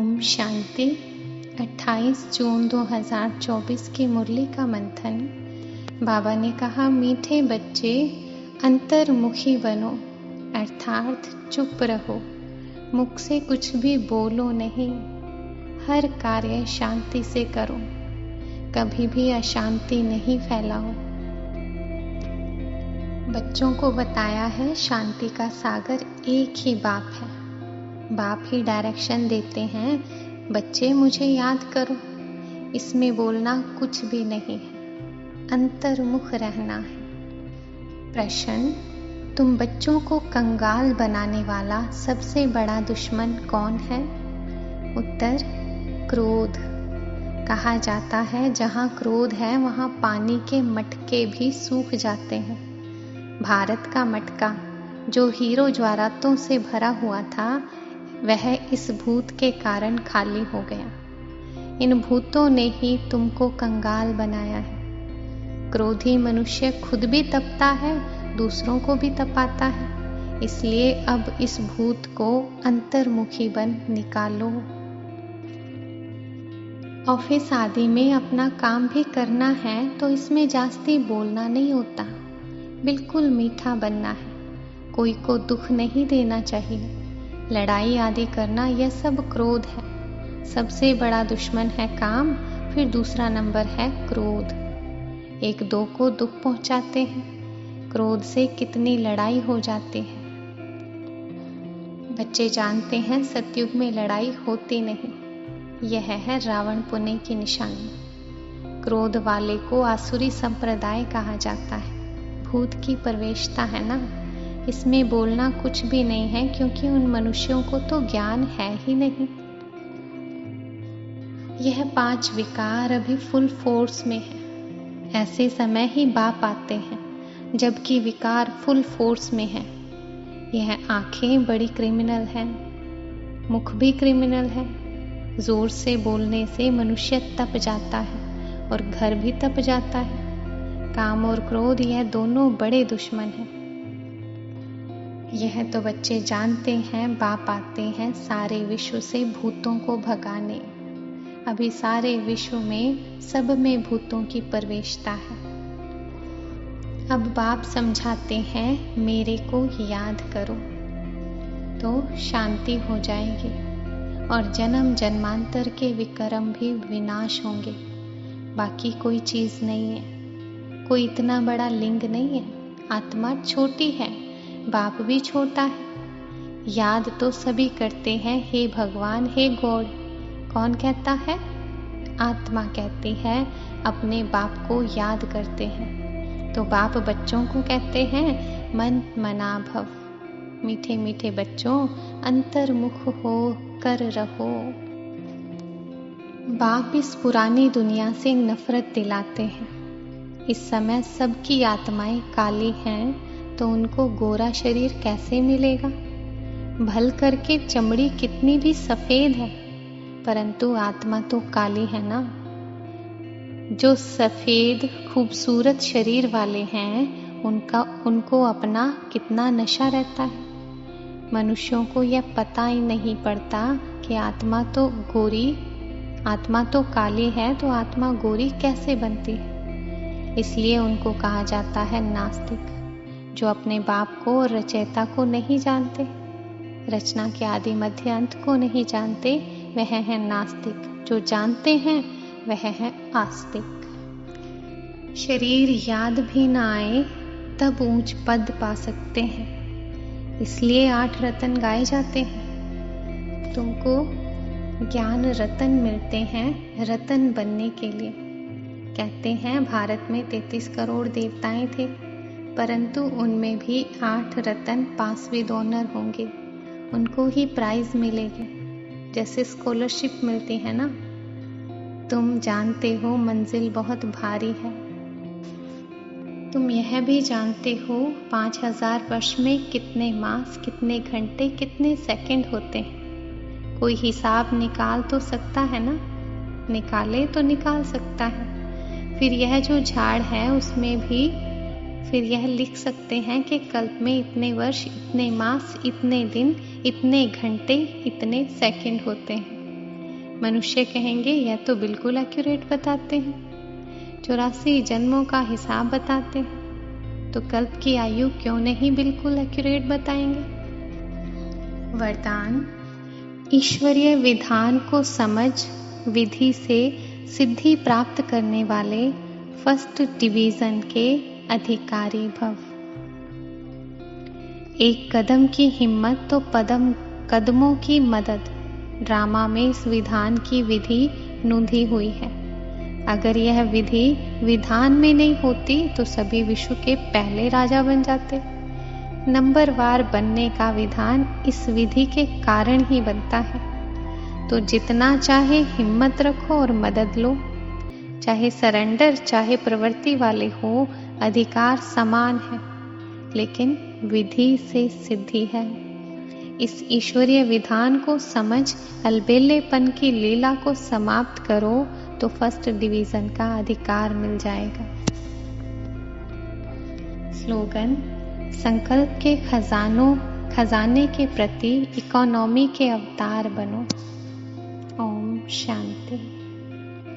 ओम शांति। 28 जून 2024 की मुरली का मंथन। बाबा ने कहा, मीठे बच्चे अंतर्मुखी बनो, अर्थात चुप रहो, मुख से कुछ भी बोलो नहीं, हर कार्य शांति से करो, कभी भी अशांति नहीं फैलाओ। बच्चों को बताया है शांति का सागर एक ही बाप है। बाप ही डायरेक्शन देते हैं, बच्चे मुझे याद करो। इसमें बोलना कुछ भी नहीं है, अंतर्मुख रहना है। प्रश्न, तुम बच्चों को कंगाल बनाने वाला सबसे बड़ा दुश्मन कौन है? उत्तर, क्रोध। कहा जाता है जहाँ क्रोध है वहाँ पानी के मटके भी सूख जाते हैं। भारत का मटका जो हीरो ज्वारातों से भरा हुआ था, वह इस भूत के कारण खाली हो गया। इन भूतों ने ही तुमको कंगाल बनाया है। क्रोधी मनुष्य खुद भी तपता है, दूसरों को भी तपाता है। इसलिए अब इस भूत को अंतर्मुखी बन निकालो। ऑफिस आदि में अपना काम भी करना है तो इसमें जास्ती बोलना नहीं होता, बिल्कुल मीठा बनना है, कोई को दुख नहीं देना चाहिए। लड़ाई आदि करना यह सब क्रोध है। सबसे बड़ा दुश्मन है काम, फिर दूसरा नंबर है क्रोध। एक दो को दुख पहुंचाते हैं, क्रोध से कितनी लड़ाई हो जाती है। बच्चे जानते हैं सतयुग में लड़ाई होती नहीं, यह है रावण पुणे की निशानी। क्रोध वाले को आसुरी संप्रदाय कहा जाता है। भूत की प्रवेशता है ना, इसमें बोलना कुछ भी नहीं है, क्योंकि उन मनुष्यों को तो ज्ञान है ही नहीं। यह 5 विकार अभी फुल फोर्स में है। ऐसे समय ही बाप आते हैं जबकि विकार फुल फोर्स में है। यह आंखें बड़ी क्रिमिनल हैं, मुख भी क्रिमिनल है। जोर से बोलने से मनुष्य तप जाता है और घर भी तप जाता है। काम और क्रोध यह दोनों बड़े दुश्मन हैं। यह तो बच्चे जानते हैं, बाप आते हैं सारे विश्व से भूतों को भगाने। अभी सारे विश्व में सब में भूतों की प्रवेशता है। अब बाप समझाते हैं, मेरे को याद करो तो शांति हो जाएगी और जन्म जन्मांतर के विक्रम भी विनाश होंगे। बाकी कोई चीज नहीं है, कोई इतना बड़ा लिंग नहीं है। आत्मा छोटी है, बाप भी छोटा है। याद तो सभी करते हैं, हे भगवान, हे गॉड। कौन कहता है? आत्मा कहती है, अपने बाप को याद करते हैं। तो बाप बच्चों को कहते हैं, मन मना भव, मीठे मीठे बच्चों अंतर्मुख हो कर रहो। बाप इस पुरानी दुनिया से नफरत दिलाते हैं। इस समय सबकी आत्माएं काली हैं, तो उनको गोरा शरीर कैसे मिलेगा? भल करके चमड़ी कितनी भी सफेद है, परंतु आत्मा तो काली है ना। जो सफेद खूबसूरत शरीर वाले हैं, उनको अपना कितना नशा रहता है। मनुष्यों को यह पता ही नहीं पड़ता कि आत्मा तो काली है, तो आत्मा गोरी कैसे बनती है। इसलिए उनको कहा जाता है नास्तिक। जो अपने बाप को और रचयिता को नहीं जानते, रचना के आदि मध्य अंत को नहीं जानते, वह है नास्तिक। जो जानते हैं वह है आस्तिक। शरीर याद भी ना आए तब ऊंच पद पा सकते हैं, इसलिए 8 रतन गाए जाते हैं। तुमको ज्ञान रतन मिलते हैं रतन बनने के लिए। कहते हैं भारत में 33 करोड़ देवताएं थे, परंतु उनमें भी 8 रतन पासवीं ऑनर होंगे, उनको ही प्राइज मिलेगी, जैसे स्कॉलरशिप मिलती है ना। तुम जानते हो मंजिल बहुत भारी है। तुम यह भी जानते हो 5000 वर्ष में कितने मास, कितने घंटे, कितने सेकंड होते हैं। कोई हिसाब निकाल तो सकता है ना, निकाले तो निकाल सकता है। फिर यह जो झाड़ है उसमें भी फिर यह लिख सकते हैं कि कल्प में इतने वर्ष, इतने मास, इतने दिन, इतने घंटे, इतने सेकंड होते हैं। मनुष्य कहेंगे यह तो बिल्कुल एक्यूरेट बताते हैं, 84 जन्मों का हिसाब बताते हैं, तो कल्प की आयु क्यों नहीं बिल्कुल एक्यूरेट बताएंगे। वरदान, ईश्वरीय विधान को समझ विधि से सिद्धि प्राप्त करने वाले फर्स्ट डिवीजन के अधिकारी भव। एक कदम की हिम्मत तो कदमों की मदद ड्रामा में इस विधान की विधि नूंधी हुई है। अगर यह विधि विधान में नहीं होती तो सभी विश्व के पहले राजा बन जाते। नंबरवार बनने का विधान इस विधि के कारण ही बनता है। तो जितना चाहे हिम्मत रखो और मदद लो, चाहे सरेंडर चाहे प्रवृत्ति वाले हो, अधिकार समान है, लेकिन विधि से सिद्धि है। इस ईश्वरीय विधान को समझ अलबेलेपन की लीला को समाप्त करो तो फर्स्ट डिवीजन का अधिकार मिल जाएगा। स्लोगन, संकल्प के खजाने के प्रति इकोनॉमी के अवतार बनो। ओम शांति।